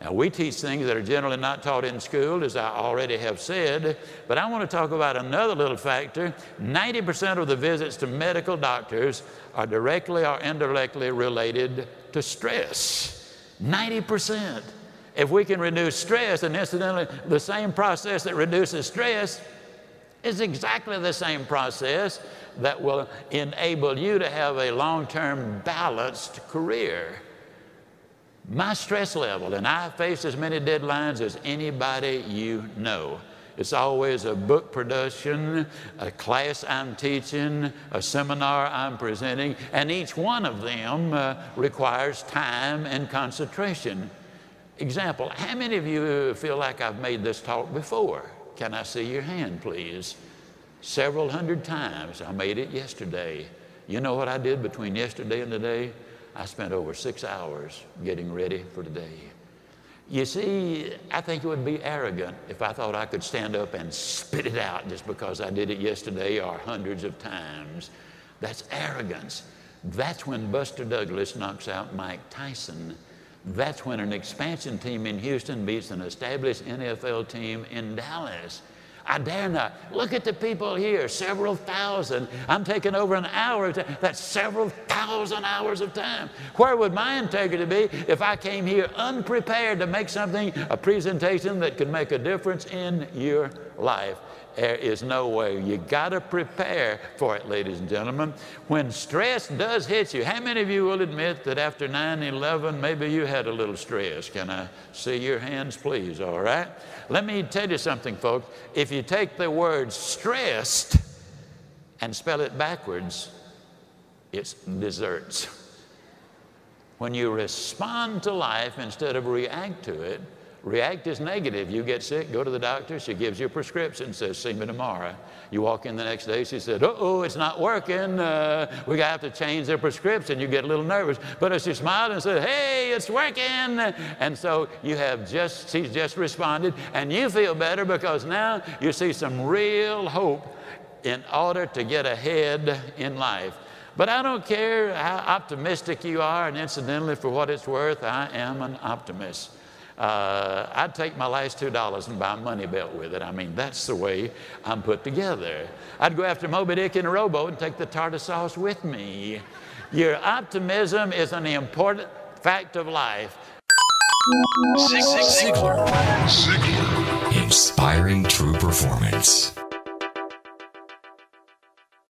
Now, we teach things that are generally not taught in school, as I already have said, but I want to talk about another little factor. 90% of the visits to medical doctors are directly or indirectly related to stress. 90%. If we can reduce stress, and incidentally, the same process that reduces stress is exactly the same process that will enable you to have a long-term balanced career. My stress level, and I face as many deadlines as anybody you know. It's always a book production, a class I'm teaching, a seminar I'm presenting, and each one of them requires time and concentration. Example, how many of you feel like I've made this talk before? Can I see your hand, please? Several hundred times. I made it yesterday. You know what I did between yesterday and today? I spent over 6 hours getting ready for today. You see, I think it would be arrogant if I thought I could stand up and spit it out just because I did it yesterday or hundreds of times. That's arrogance. That's when Buster Douglas knocks out Mike Tyson. That's when an expansion team in Houston beats an established NFL team in Dallas. I dare not. Look at the people here, several thousand. I'm taking over an hour. That's several thousand hours of time. Where would my integrity be if I came here unprepared to make something, a presentation that could make a difference in your life? There is no way. You got to prepare for it, ladies and gentlemen. When stress does hit you, how many of you will admit that after 9/11, maybe you had a little stress? Can I see your hands, please? All right. Let me tell you something, folks. If you take the word stressed and spell it backwards, it's desserts. When you respond to life instead of react to it, react is negative. You get sick, go to the doctor. She gives you a prescription, says, see me tomorrow. You walk in the next day, she said, uh-oh, it's not working. We have to change the prescription. You get a little nervous. But if she smiled and said, hey, it's working. And so she's just responded, and you feel better because now you see some real hope in order to get ahead in life. But I don't care how optimistic you are, and incidentally, for what it's worth, I am an optimist. I'd take my last $2 and buy a money belt with it. I mean, that's the way I'm put together. I'd go after Moby Dick in a rowboat and take the tartar sauce with me. Your optimism is an important fact of life. Zig Ziglar. Inspiring true performance.